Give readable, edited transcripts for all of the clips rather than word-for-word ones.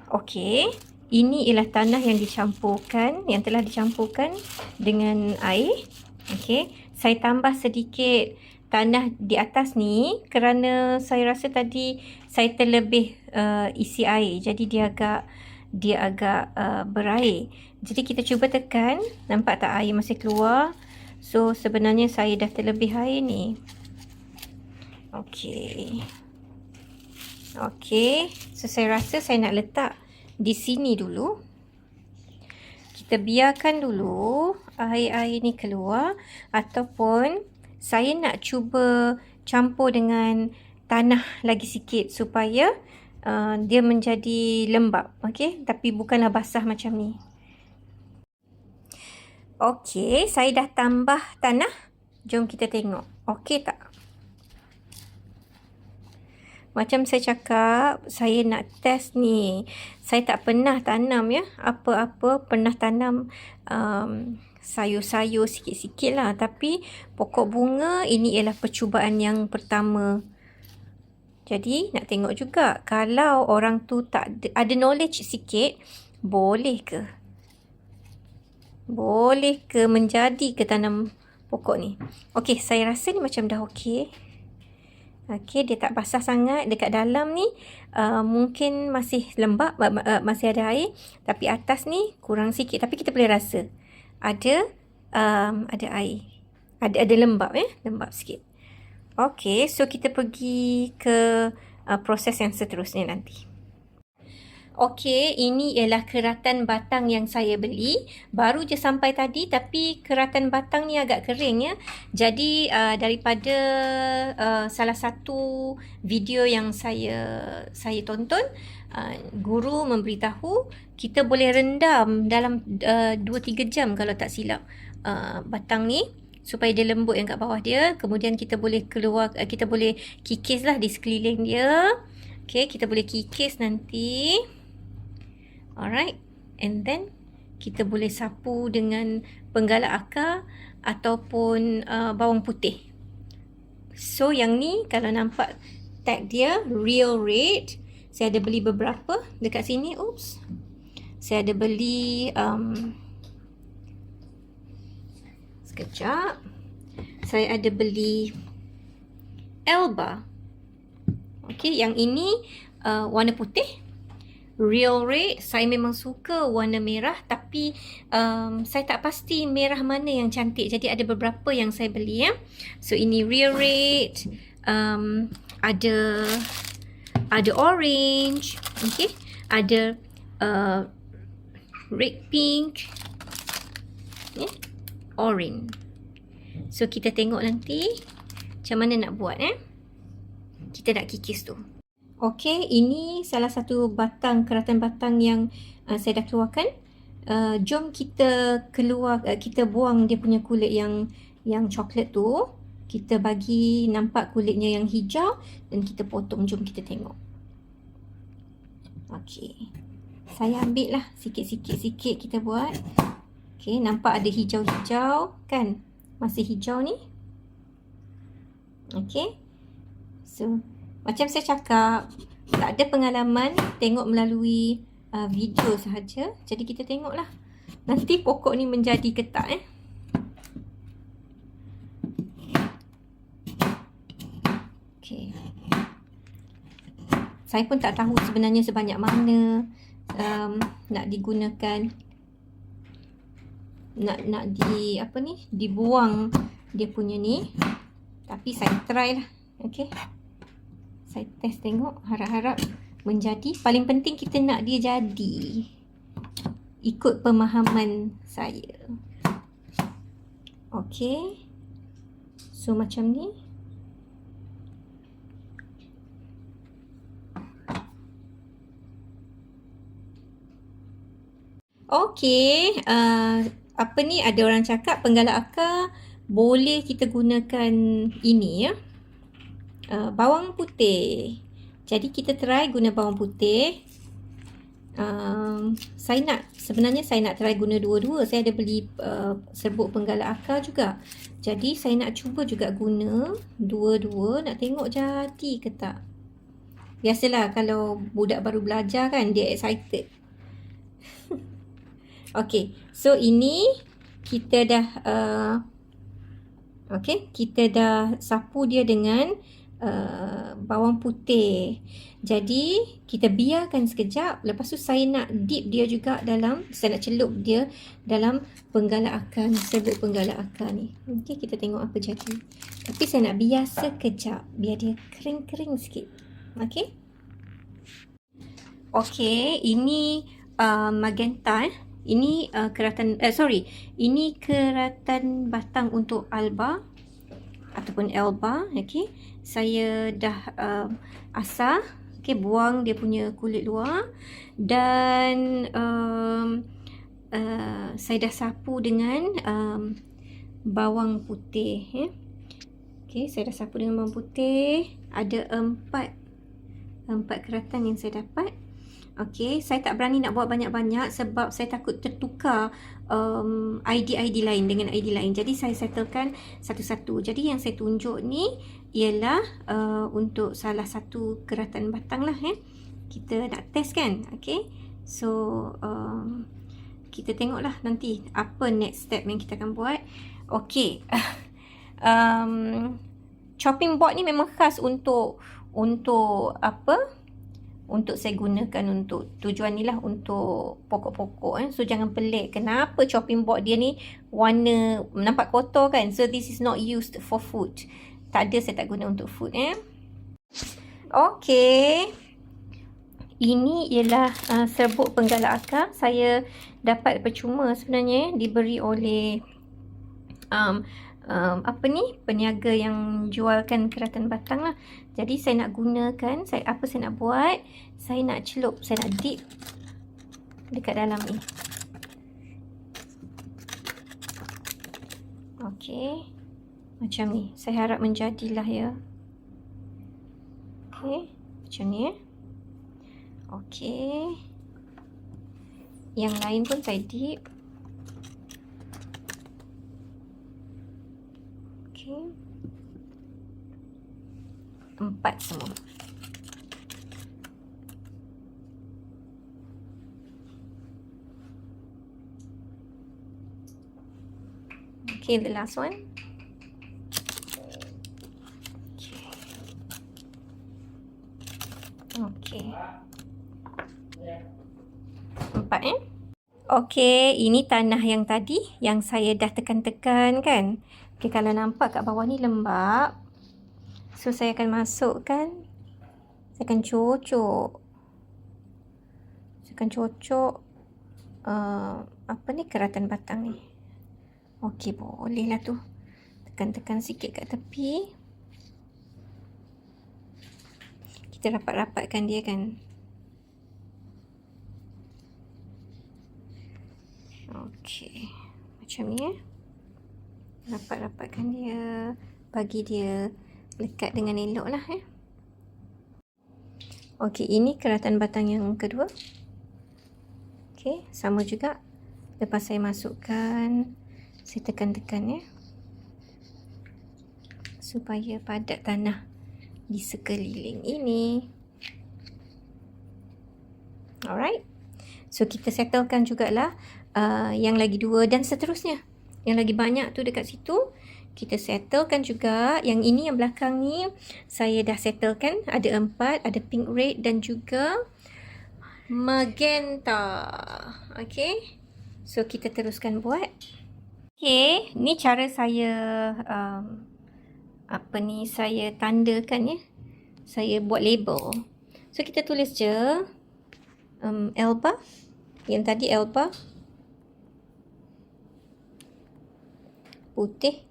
Okey, ini ialah tanah yang dicampurkan, yang telah dicampurkan dengan air. Okey, saya tambah sedikit tanah di atas ni kerana saya rasa tadi saya terlebih isi air. Jadi dia agak berair. Jadi kita cuba tekan, nampak tak air masih keluar? So sebenarnya saya dah terlebih air ni. Okey. Okey, so saya rasa saya nak letak di sini dulu. Kita biarkan dulu air-air ni keluar, ataupun saya nak cuba campur dengan tanah lagi sikit supaya dia menjadi lembap. Okey, tapi bukanlah basah macam ni. Okey, saya dah tambah tanah. Jom kita tengok. Okey tak? Macam saya cakap, saya nak test ni. Saya tak pernah tanam ya. Apa-apa, pernah tanam sayur-sayur sikit-sikit lah. Tapi pokok bunga ini ialah percubaan yang pertama. Jadi nak tengok juga. Kalau orang tu tak ada knowledge sikit, boleh ke? Boleh ke menjadi ke tanam pokok ni? Okey, saya rasa ni macam dah okey. Okey, dia tak basah sangat. Dekat dalam ni mungkin masih lembap, masih ada air. Tapi atas ni kurang sikit. Tapi kita boleh rasa ada air. Ada lembap lembap sikit. Okey, so kita pergi ke proses yang seterusnya nanti. Okey, ini ialah keratan batang yang saya beli. Baru je sampai tadi, tapi keratan batang ni agak kering ya. Jadi daripada salah satu video yang saya tonton, guru memberitahu kita boleh rendam dalam 2-3 jam kalau tak silap batang ni, supaya dia lembut yang kat bawah dia. Kemudian kita boleh kita boleh kikis lah di sekeliling dia. Okey, kita boleh kikis nanti. Alright, and then kita boleh sapu dengan penggalak akar ataupun bawang putih. So yang ni kalau nampak tag dia Real Red, saya ada beli beberapa dekat sini. Oops, saya ada beli sekejap, saya ada beli Elba. Okey, yang ini warna putih. Real Red, saya memang suka warna merah, tapi saya tak pasti merah mana yang cantik. Jadi ada beberapa yang saya beli ya. So ini Real Red, ada orange, okay, ada red pink, orange. So kita tengok nanti macam mana nak buat kita nak kikis tu. Okey, ini salah satu keratan batang yang saya dah keluarkan. Jom kita kita buang dia punya kulit yang coklat tu. Kita bagi nampak kulitnya yang hijau dan kita potong. Jom kita tengok. Okey, saya ambil lah sikit-sikit kita buat. Okey, nampak ada hijau-hijau kan? Masih hijau ni. Okey, so macam saya cakap, tak ada pengalaman, tengok melalui video sahaja. Jadi kita tengoklah. Nanti pokok ni menjadi ketak Okey. Saya pun tak tahu sebenarnya sebanyak mana nak digunakan. Nak dibuang dia punya ni. Tapi saya try lah. Okey. Saya test tengok, harap-harap menjadi. Paling penting kita nak dia jadi. Ikut pemahaman saya. Okey. So macam ni. Okey, ada orang cakap penggalak akar boleh kita gunakan ini ya. Bawang putih. Jadi kita try guna bawang putih. Sebenarnya saya nak try guna dua-dua. Saya ada beli serbuk penggalak akar juga. Jadi saya nak cuba juga guna dua-dua. Nak tengok jadi ke tak. Biasalah kalau budak baru belajar kan, dia excited. Okey, so ini kita dah kita dah sapu dia dengan bawang putih. Jadi kita biarkan sekejap. Lepas tu saya nak dip dia juga dalam, saya nak celup dia dalam penggalak akar ni, serbuk penggalak akar ni. Okey, kita tengok apa jadi. Tapi saya nak biar sekejap biar dia kering-kering sikit. Okey. Okey, ini magenta. Ini ini keratan batang untuk alba ataupun elba. Okey, saya dah asar. Okey, buang dia punya kulit luar dan saya dah sapu dengan bawang putih. Okey, saya dah sapu dengan bawang putih. Ada 4 keratan yang saya dapat. Okey, saya tak berani nak buat banyak-banyak sebab saya takut tertukar ID lain dengan ID lain. Jadi saya settlekan satu-satu. Jadi yang saya tunjuk ni ialah untuk salah satu keratan batang lah. Kita nak test kan. Okey, so kita tengoklah nanti apa next step yang kita akan buat. Okey, chopping board ni memang khas untuk apa? Untuk saya gunakan untuk tujuan ni lah, untuk pokok-pokok. So jangan pelik kenapa chopping board dia ni warna nampak kotor kan. So this is not used for food. Tak ada, saya tak guna untuk food. Okey, ini ialah serbuk penggalak akar. Saya dapat percuma sebenarnya, diberi oleh peniaga yang jualkan keratan batang lah. Jadi saya nak gunakan, saya nak buat, saya nak celup, saya nak dip dekat dalam ni. Okey, macam ni. Saya harap menjadilah ya. Okey, macam ni. Okey, yang lain pun saya dip. Okey, 4 semua. Okay, the last one. Okay. 4 Okay, ini tanah yang tadi yang saya dah tekan-tekan kan. Okay, kalau nampak kat bawah ni lembap. So, saya akan masukkan, saya akan cocok. Keratan batang ni. Okey, boleh lah tu. Tekan-tekan sikit kat tepi. Kita rapat-rapatkan dia kan. Okey, macam ni rapat-rapatkan dia, bagi dia lekat dengan elok lah Okey, ini keratan batang yang kedua. Okey, sama juga. Lepas saya masukkan, saya tekan-tekan supaya padat tanah di sekeliling ini. Alright. So kita settlekan jugalah yang lagi 2 dan seterusnya. Yang lagi banyak tu dekat situ. Kita settlekan juga. Yang ini yang belakang ni saya dah settlekan. Ada 4, ada pink, red dan juga magenta. Okay. So kita teruskan buat. Okay, ni cara saya saya tandakan Saya buat label. So kita tulis je elba. Yang tadi elba putih.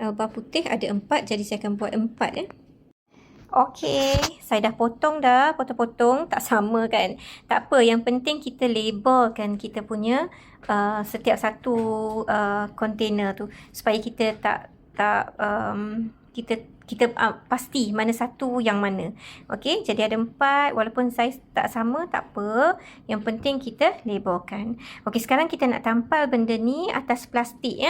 Elba putih ada 4, jadi saya akan buat 4 Okey, saya dah potong dah, potong-potong, tak sama kan. Tak apa, yang penting kita labelkan kita punya setiap satu container tu supaya kita kita pasti mana satu yang mana. Okey, jadi ada 4, walaupun saiz tak sama tak apa, yang penting kita labelkan. Okey, sekarang kita nak tampal benda ni atas plastik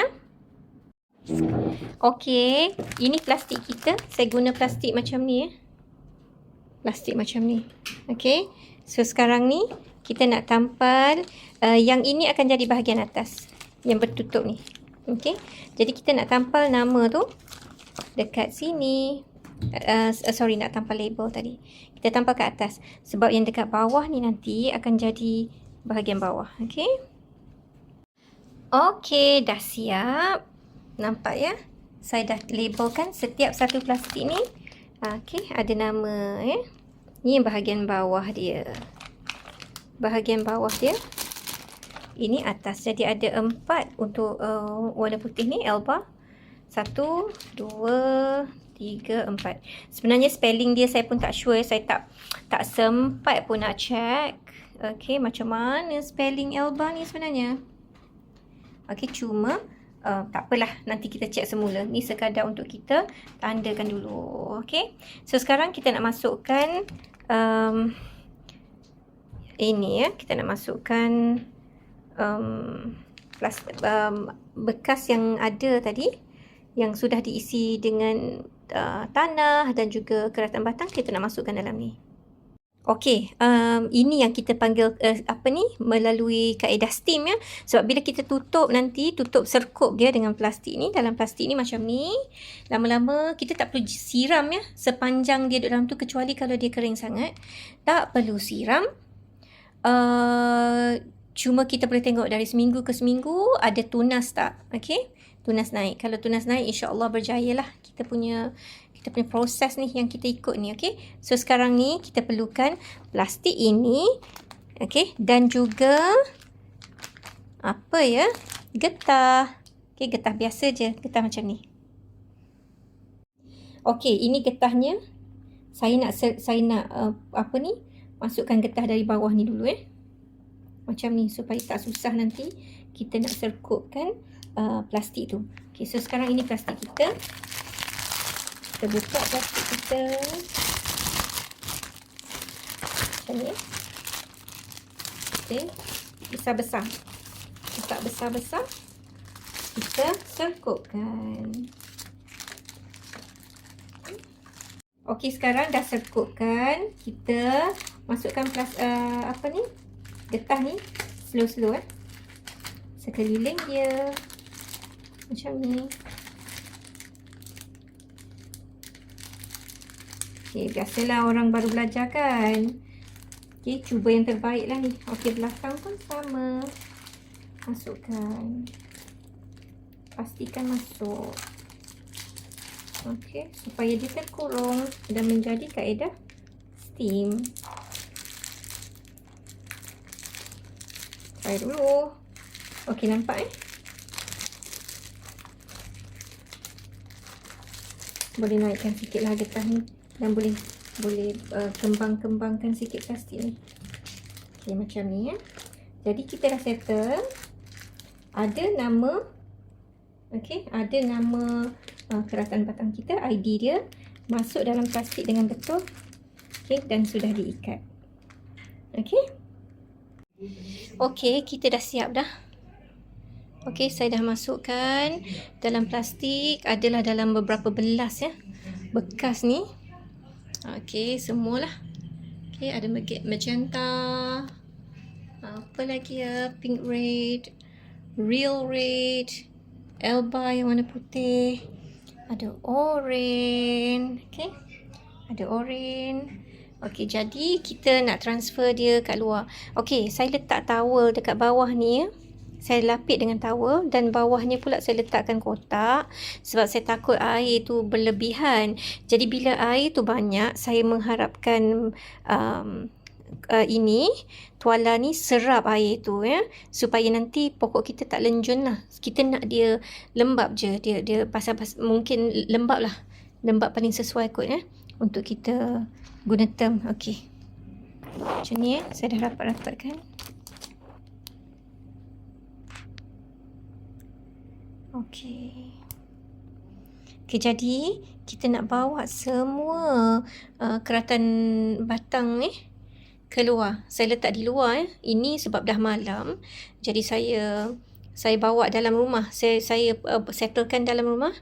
Okey, ini plastik kita. Saya guna plastik macam ni plastik macam ni. Okey. So sekarang ni kita nak tampal yang ini akan jadi bahagian atas yang bertutup ni. Okey. Jadi kita nak tampal nama tu dekat sini. Sorry, nak tampal label tadi. Kita tampal kat atas sebab yang dekat bawah ni nanti akan jadi bahagian bawah. Okey. Okey, dah siap. Nampak ya? Saya dah labelkan setiap satu plastik ni. Okey, ada nama ya. Ni bahagian bawah dia. Bahagian bawah dia. Ini atas. Jadi ada 4 untuk warna putih ni, Elba. 1, 2, 3, 4. Sebenarnya spelling dia saya pun tak sure. Saya tak sempat pun nak check. Okey, macam mana spelling Elba ni sebenarnya? Okey, cuma tak apalah, nanti kita check semula. Ni sekadar untuk kita tandakan dulu. Okey. So sekarang kita nak masukkan ini ya. Kita nak masukkan bekas yang ada tadi, yang sudah diisi dengan tanah dan juga keratan batang, kita nak masukkan dalam ni. Okey, ini yang kita panggil melalui kaedah steam ya. Sebab bila kita tutup nanti, tutup serkup dia dengan plastik ni, dalam plastik ni macam ni, lama-lama kita tak perlu siram ya sepanjang dia duduk dalam tu, kecuali kalau dia kering sangat. Tak perlu siram. Cuma kita boleh tengok dari seminggu ke seminggu ada tunas tak. Okey, tunas naik. Kalau tunas naik, insya-Allah berjaya lah kita punya proses ni yang kita ikut ni. Okey, so sekarang ni kita perlukan plastik ini, okey, dan juga apa ya, getah. Okey, getah biasa je, getah macam ni. Okey, ini getahnya. Saya nak masukkan getah dari bawah ni dulu macam ni, supaya tak susah nanti kita nak serkupkan plastik tu. Okey, so sekarang ini plastik kita. Kita buka plastik kita macam ni. Okey, besar-besar. Letak besar-besar. Kita serkupkan. Okey, sekarang dah serkupkan. Kita masukkan getah ni slow-slow sekeliling dia macam ni. Okey, biasalah orang baru belajar kan. Okey, cuba yang terbaik lah ni. Okey, belakang pun sama. Masukkan. Pastikan masuk. Okey, supaya dia terkurung dan menjadi kaedah steam. Try dulu. Okey, nampak Boleh naikkan sikit lah getah ni. Dan boleh kembang-kembangkan sikit plastik ni. Okey, macam ni Jadi kita dah settle. Ada nama. Okey, ada nama keratan batang kita, ID dia. Masuk dalam plastik dengan betul. Okey, dan sudah diikat. Okey. Okey, kita dah siap dah. Okey, saya dah masukkan dalam plastik. Adalah dalam beberapa belas bekas ni. Okey, semualah. Okey, ada magenta. Apa lagi pink red, real red, Elba yang warna putih. Ada orange. Okey. Ada orange. Okey, jadi kita nak transfer dia kat luar. Okey, saya letak towel dekat bawah ni Saya lapik dengan towel dan bawahnya pula saya letakkan kotak sebab saya takut air tu berlebihan. Jadi bila air tu banyak, saya mengharapkan tuala ni serap air tu supaya nanti pokok kita tak lenjun lah. Kita nak dia lembab je. Dia pasal mungkin lembab lah. Lembab paling sesuai kot untuk kita guna term. Okey. Macam ni saya dah rapat-rapatkan. Okey. Okey, jadi kita nak bawa semua keratan batang ni keluar. Saya letak di luar Ini sebab dah malam. Jadi saya bawa dalam rumah. Saya settlekan dalam rumah.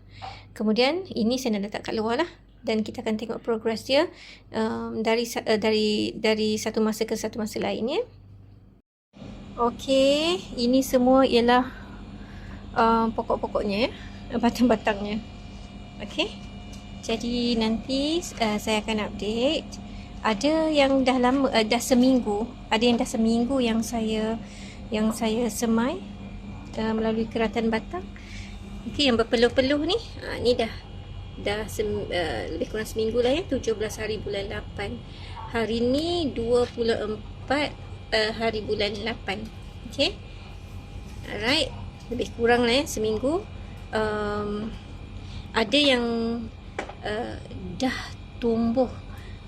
Kemudian ini saya nak letak kat luar lah. dan kita akan tengok progress dia dari satu masa ke satu masa lain ya. Okey, ini semua ialah pokok-pokoknya ya, batang-batangnya. Okey. Jadi nanti saya akan update. Ada yang dah lama, dah seminggu, ada yang dah seminggu yang saya semai melalui keratan batang. Okey, yang berpeluh-peluh ni, ni dah lebih kurang seminggu lah ya, 17 hari bulan 8. Hari ni 24 hari bulan 8. Okey. Alright, lebih kurang lah ya seminggu. Ada yang dah tumbuh,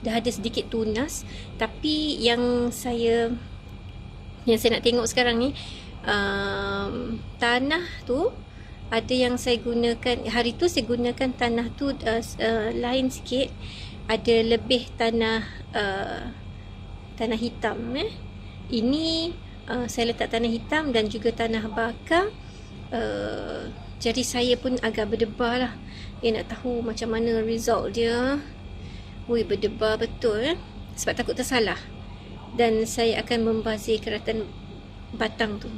dah ada sedikit tunas, tapi yang saya nak tengok sekarang ni, tanah tu ada yang saya gunakan, hari tu saya gunakan tanah tu lain sikit, ada lebih tanah hitam ini saya letak tanah hitam dan juga tanah bakar. Jadi saya pun agak berdebar lah, nak tahu macam mana result dia. Berdebar betul sebab takut tersalah, dan saya akan membazir keratan batang tu.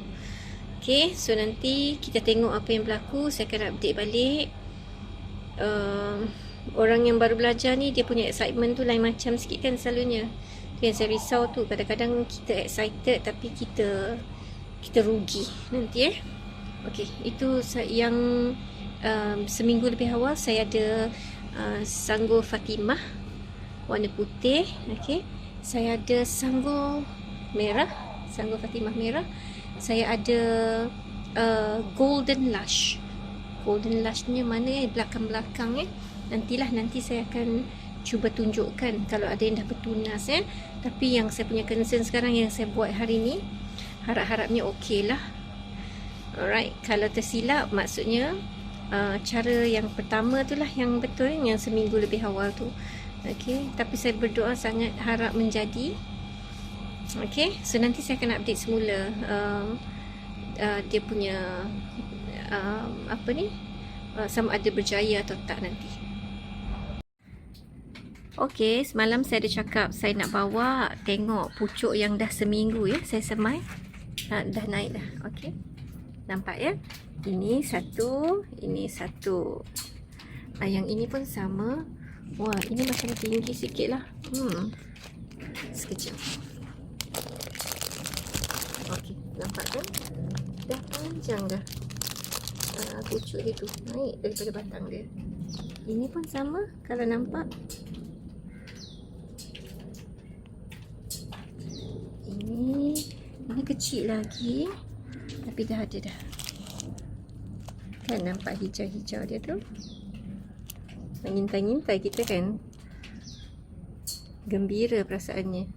Okay, so nanti kita tengok apa yang berlaku. Saya akan update balik. Orang yang baru belajar ni, dia punya excitement tu lain macam sikit kan selalunya. Tu yang saya risau tu, kadang-kadang kita excited tapi kita rugi nanti Okay, itu yang seminggu lebih awal saya ada sanggul Fatimah warna putih. Okay, saya ada sanggul merah, sanggul Fatimah merah. Saya ada Golden Lush. Golden Lush ni mana belakang-belakang nanti saya akan cuba tunjukkan kalau ada yang dah bertunas Tapi yang saya punya concern sekarang yang saya buat hari ni, harap-harapnya okey lah. Alright, kalau tersilap maksudnya cara yang pertama tu lah yang betul, yang seminggu lebih awal tu. Okay, tapi saya berdoa sangat harap menjadi. Okay, so nanti saya akan update semula dia punya sama ada berjaya atau tak nanti. Okay, semalam saya ada cakap saya nak bawa tengok pucuk yang dah seminggu saya semai. Dah naik dah. Okay, nampak ya? Ini satu, ini satu. Yang ini pun sama. Wah, ini macam tinggi sikit lah. Sekejap. Okey, nampak kan? Dah panjang dah. Pucuk dia tu naik daripada batang dia. Ini pun sama kalau nampak. Ini kecil lagi, tapi dah ada dah. Kan nampak hijau-hijau dia tu. Mengintai-ngintai kita kan. Gembira perasaannya.